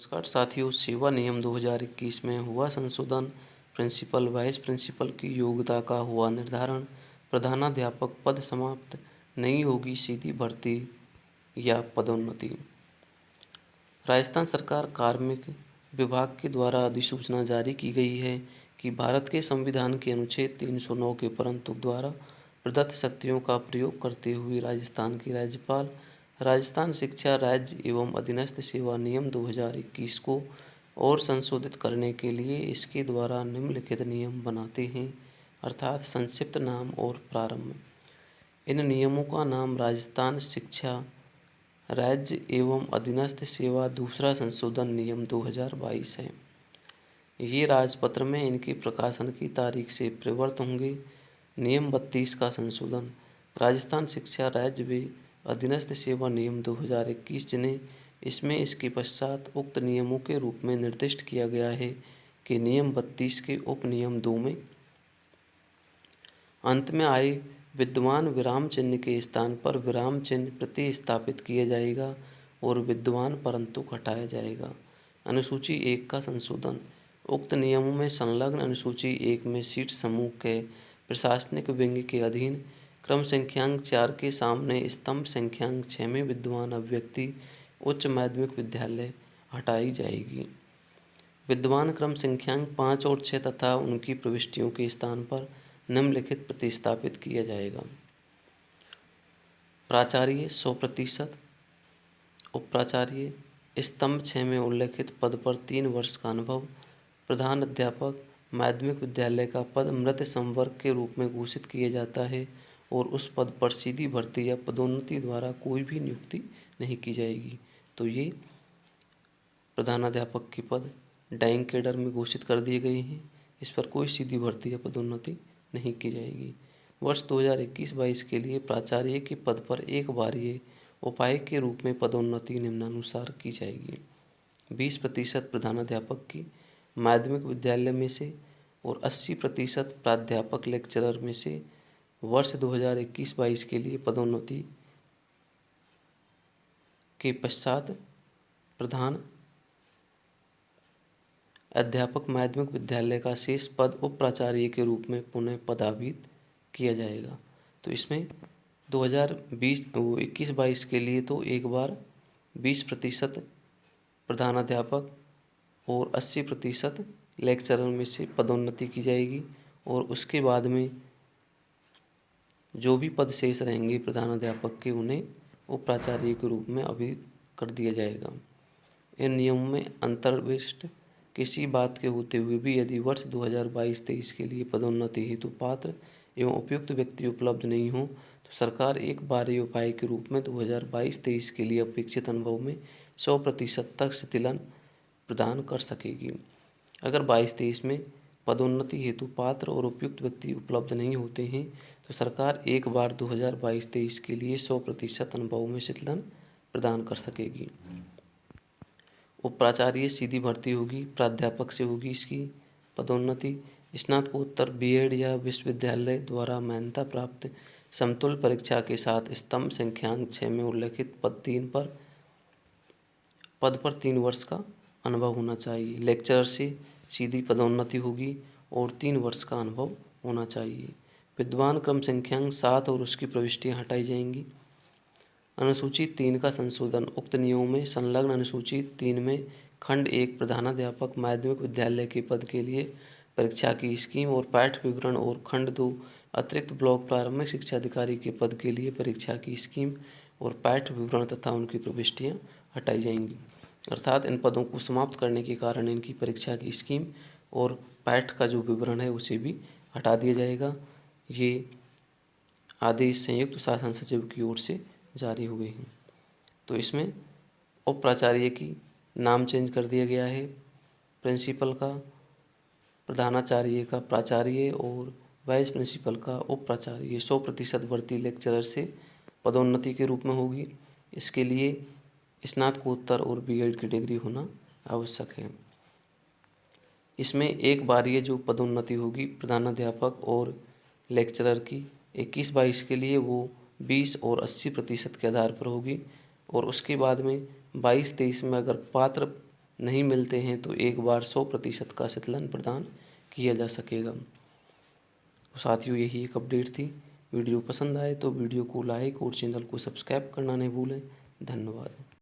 नमस्कार साथियों, सेवा नियम 2021 में हुआ संशोधन। प्रिंसिपल वाइस प्रिंसिपल की योग्यता का हुआ निर्धारण। प्रधानाध्यापक पद समाप्त, नहीं होगी सीधी भर्ती या पदोन्नति। राजस्थान सरकार कार्मिक विभाग के द्वारा अधिसूचना जारी की गई है कि भारत के संविधान के अनुच्छेद 309 के परंतु द्वारा प्रदत्त शक्तियों का प्रयोग करते हुए राजस्थान के राज्यपाल राजस्थान शिक्षा राज्य एवं अधीनस्थ सेवा नियम 2021 को और संशोधित करने के लिए इसके द्वारा निम्नलिखित नियम बनाते हैं, अर्थात संक्षिप्त नाम और प्रारंभ। इन नियमों का नाम राजस्थान शिक्षा राज्य एवं अधीनस्थ सेवा दूसरा संशोधन नियम 2022 है। ये राजपत्र में इनके प्रकाशन की तारीख से प्रवृत्त होंगे। नियम 32 का संशोधन। राजस्थान शिक्षा राज्य व अधीनस्थ सेवा नियम 2021 जिन्हें इसमें इसके पश्चात उक्त नियमों के रूप में निर्दिष्ट किया गया है कि नियम 32 के उप नियम 2 में अंत में आए विद्यमान विराम चिन्ह के स्थान पर विराम चिन्ह प्रतिस्थापित किया जाएगा और विद्यमान परंतु हटाया जाएगा। अनुसूची 1 का संशोधन। उक्त नियमों में संलग्न अनुसूची 1 में सीट समूह के प्रशासनिक विंग के अधीन क्रम संख्यांक 4 के सामने स्तंभ संख्यांक 6 में विद्यमान अभिव्यक्ति उच्च माध्यमिक विद्यालय हटाई जाएगी। विद्यमान क्रम संख्यांक 5 और 6 तथा उनकी प्रविष्टियों के स्थान पर निम्नलिखित प्रतिस्थापित किया जाएगा। प्राचार्य 100%, उप प्राचार्य स्तंभ 6 में उल्लेखित पद पर 3 वर्ष का अनुभव। प्रधान अध्यापक माध्यमिक विद्यालय का पद मृत संवर्ग के रूप में घोषित किया जाता है और उस पद पर सीधी भर्ती या पदोन्नति द्वारा कोई भी नियुक्ति नहीं की जाएगी। तो ये प्रधानाध्यापक के पद डाइंग कैडर में घोषित कर दिए गए हैं। इस पर कोई सीधी भर्ती या पदोन्नति नहीं की जाएगी। वर्ष 2021-22 के लिए प्राचार्य के पद पर एक बारीय उपायक के रूप में पदोन्नति निम्नानुसार की जाएगी। 20% प्रधानाध्यापक की माध्यमिक विद्यालय में से और 80% प्राध्यापक लेक्चरर में से। वर्ष 2021-22 के लिए पदोन्नति के पश्चात प्रधान अध्यापक माध्यमिक विद्यालय का शेष पद उप प्राचार्य के रूप में पुनः पदाभित किया जाएगा। तो इसमें 2021-22 के लिए तो एक बार 20% प्रधानाध्यापक और 80% लेक्चरर में से पदोन्नति की जाएगी और उसके बाद में जो भी पद शेष रहेंगे प्रधानाध्यापक के उन्हें उप प्राचार्य के रूप में अभिहित कर दिया जाएगा। इन नियमों में अंतर्विष्ट किसी बात के होते हुए भी यदि वर्ष 2022-23 के लिए पदोन्नति हेतु पात्र एवं उपयुक्त व्यक्ति उपलब्ध नहीं हो तो सरकार एक बारीय उपाय के रूप में 2022-23 के लिए अपेक्षित अनुभव में 100% तक शिथिलन प्रदान कर सकेगी। अगर 22-23 में पदोन्नति हेतु पात्र और उपयुक्त व्यक्ति उपलब्ध नहीं होते हैं तो सरकार एक बार 2022-23 के लिए 100% अनुभव में शिथिलन प्रदान कर सकेगी। उप प्राचार्य सीधी भर्ती होगी, प्राध्यापक से होगी इसकी पदोन्नति। स्नातकोत्तर बीएड या विश्वविद्यालय द्वारा मान्यता प्राप्त समतुल्य परीक्षा के साथ स्तंभ संख्यांक 6 में उल्लेखित पद पर 3 वर्ष का अनुभव होना चाहिए। लेक्चरर से सीधी पदोन्नति होगी और 3 वर्ष का अनुभव होना चाहिए। विद्वान क्रम संख्यांक 7 और उसकी प्रविष्टियाँ हटाई जाएंगी। अनुसूची 3 का संशोधन। उक्त नियमों में संलग्न अनुसूची 3 में खंड 1 प्रधानाध्यापक माध्यमिक विद्यालय के पद के लिए परीक्षा की स्कीम और पाठ्य विवरण और खंड 2 अतिरिक्त ब्लॉक प्रारंभिक शिक्षा अधिकारी के पद के लिए परीक्षा की स्कीम और पाठ्य विवरण तथा उनकी प्रविष्टियाँ हटाई जाएंगी। अर्थात इन पदों को समाप्त करने के कारण इनकी परीक्षा की स्कीम और पाठ्य का जो विवरण है उसे भी हटा दिया जाएगा। ये आदेश संयुक्त शासन सचिव की ओर से जारी हुए हैं। तो इसमें उप प्राचार्य की नाम चेंज कर दिया गया है, प्रिंसिपल का प्रधानाचार्य का प्राचार्य और वाइस प्रिंसिपल का उप प्राचार्य। 100% भर्ती लेक्चरर से पदोन्नति के रूप में होगी। इसके लिए स्नातकोत्तर और बीएड की डिग्री होना आवश्यक है। इसमें एक बार ये जो पदोन्नति होगी प्रधानाध्यापक और लेक्चरर की 21-22 के लिए वो 20 और 80% के आधार पर होगी और उसके बाद में 22-23 में अगर पात्र नहीं मिलते हैं तो एक बार 100% का शीतलन प्रदान किया जा सकेगा। तो साथियों, यही एक अपडेट थी। वीडियो पसंद आए तो वीडियो को लाइक और चैनल को सब्सक्राइब करना नहीं भूलें। धन्यवाद।